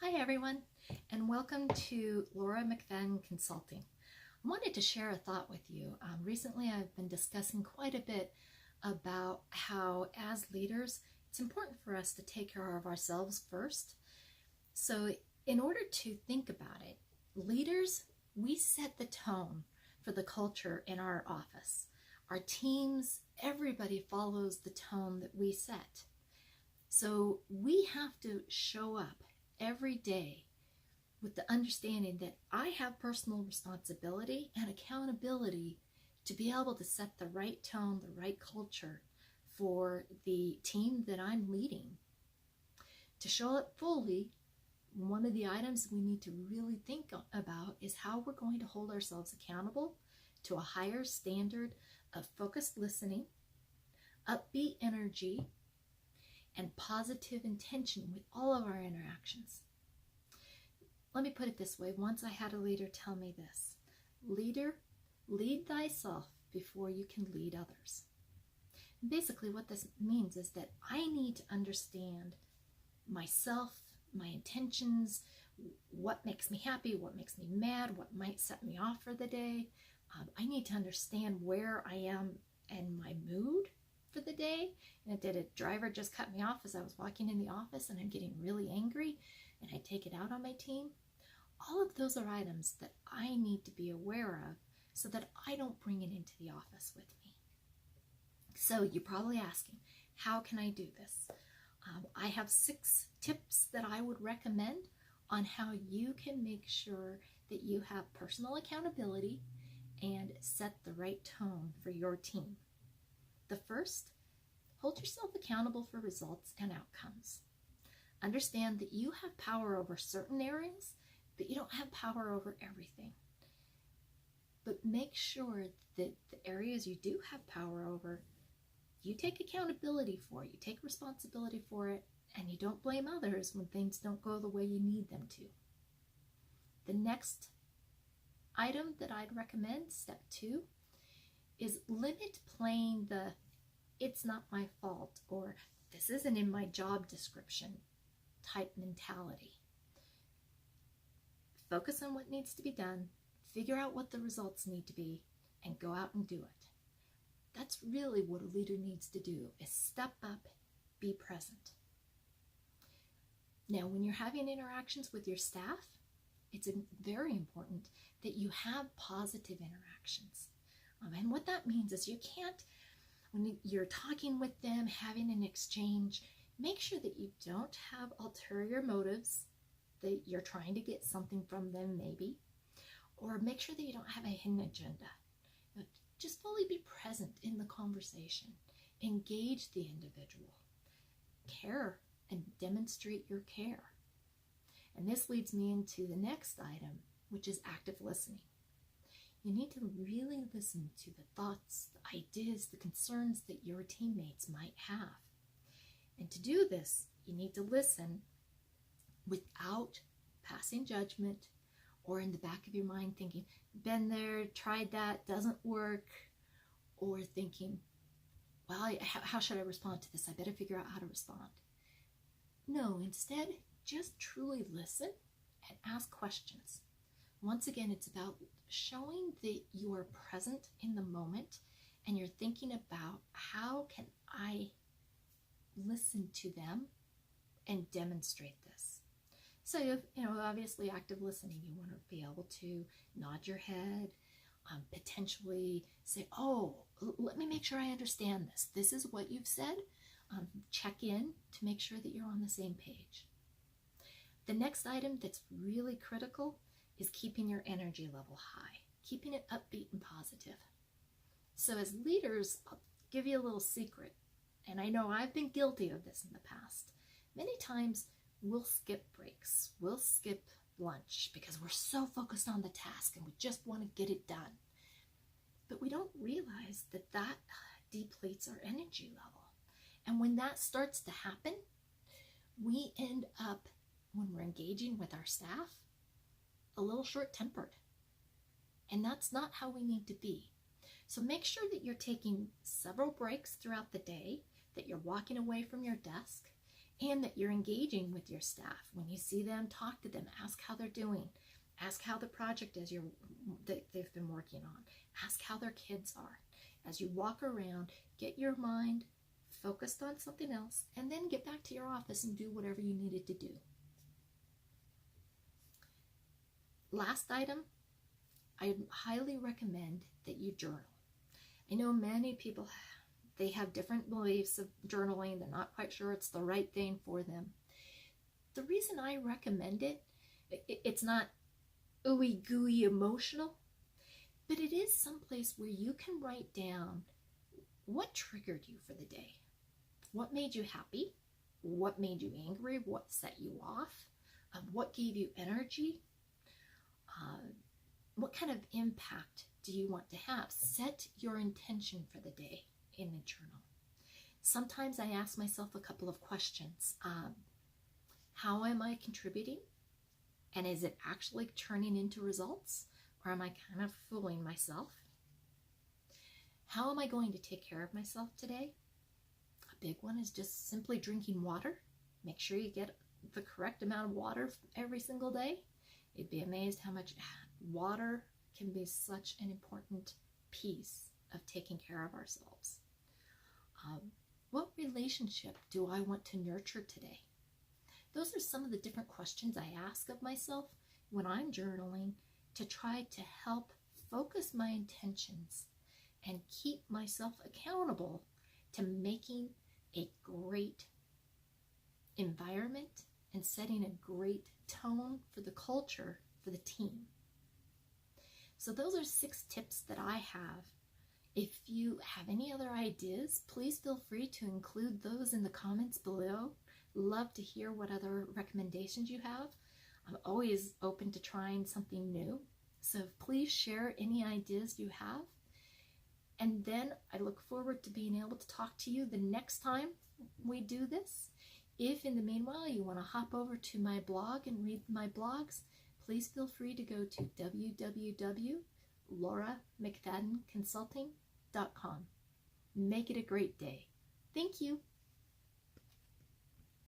Hi everyone, and welcome to Laura McFadden Consulting. I wanted to share a thought with you. Recently I've been discussing quite a bit about how as leaders it's important for us to take care of ourselves first. So in order to think about it, leaders, we set the tone for the culture in our office. Our teams, everybody follows the tone that we set. So we have to show up every day with the understanding that I have personal responsibility and accountability to be able to set the right tone, the right culture for the team that I'm leading. To show up fully, one of the items we need to really think about is how we're going to hold ourselves accountable to a higher standard of focused listening, upbeat energy, and positive intention with all of our interactions. Let me put it this way. Once I had a leader tell me this: leader, lead thyself before you can lead others. And basically what this means is that I need to understand myself, my intentions, what makes me happy, what makes me mad, what might set me off for the day. I need to understand where I am and my mood for the day. And did a driver just cut me off as I was walking in the office and I'm getting really angry and I take it out on my team? All of those are items that I need to be aware of so that I don't bring it into the office with me. So you're probably asking, how can I do this? I have 6 tips that I would recommend on how you can make sure that you have personal accountability and set the right tone for your team. The first, hold yourself accountable for results and outcomes. Understand that you have power over certain areas, but you don't have power over everything. But make sure that the areas you do have power over, you take accountability for it, you take responsibility for it, and you don't blame others when things don't go the way you need them to. The next item that I'd recommend, step 2, is limit playing the "it's not my fault" or "this isn't in my job description" type mentality. Focus on what needs to be done, figure out what the results need to be, and go out and do it. That's really what a leader needs to do, is step up, be present. Now, when you're having interactions with your staff, it's very important that you have positive interactions. And what that means is you can't, when you're talking with them, having an exchange, make sure that you don't have ulterior motives, that you're trying to get something from them maybe, or make sure that you don't have a hidden agenda. Just fully be present in the conversation. Engage the individual. Care and demonstrate your care. And this leads me into the next item, which is active listening. You need to really listen to the thoughts, the ideas, the concerns that your teammates might have. And to do this, you need to listen without passing judgment or in the back of your mind thinking, been there, tried that, doesn't work, or thinking, well, how should I respond to this? I better figure out how to respond. No, instead, just truly listen and ask questions. Once again, it's about showing that you are present in the moment and you're thinking about how can I listen to them and demonstrate this. So, obviously active listening, you want to be able to nod your head, potentially say, oh, let me make sure I understand this. This is what you've said. Check in to make sure that you're on the same page. The next item that's really critical is keeping your energy level high, keeping it upbeat and positive. So as leaders, I'll give you a little secret, and I know I've been guilty of this in the past. Many times we'll skip breaks, we'll skip lunch because we're so focused on the task and we just want to get it done. But we don't realize that that depletes our energy level. And when that starts to happen, we end up, when we're engaging with our staff, a little short-tempered. And that's not how we need to be. So make sure that you're taking several breaks throughout the day, that you're walking away from your desk, and that you're engaging with your staff. When you see them, talk to them, ask how they're doing, ask how the project is that they've been working on, ask how their kids are. As you walk around, get your mind focused on something else, and then get back to your office and do whatever you needed to do. Last item, I highly recommend that you journal. I know many people, they have different beliefs of journaling. They're not quite sure it's the right thing for them. The reason I recommend it, it's not ooey gooey emotional, but it is someplace where you can write down what triggered you for the day. What made you happy? What made you angry? What set you off? What gave you energy? What kind of impact do you want to have? Set your intention for the day in a journal. Sometimes I ask myself a couple of questions. How am I contributing? And is it actually turning into results? Or am I kind of fooling myself? How am I going to take care of myself today? A big one is just simply drinking water. Make sure you get the correct amount of water every single day. You'd be amazed how much water can be such an important piece of taking care of ourselves. What relationship do I want to nurture today? Those are some of the different questions I ask of myself when I'm journaling to try to help focus my intentions and keep myself accountable to making a great environment and setting a great tone for the culture for the team. So those are 6 tips that I have. If you have any other ideas, please feel free to include those in the comments below. Love to hear what other recommendations you have. I'm always open to trying something new. So please share any ideas you have. And then I look forward to being able to talk to you the next time we do this. If in the meanwhile you want to hop over to my blog and read my blogs, please feel free to go to www.lauramcfaddenconsulting.com. Make it a great day. Thank you.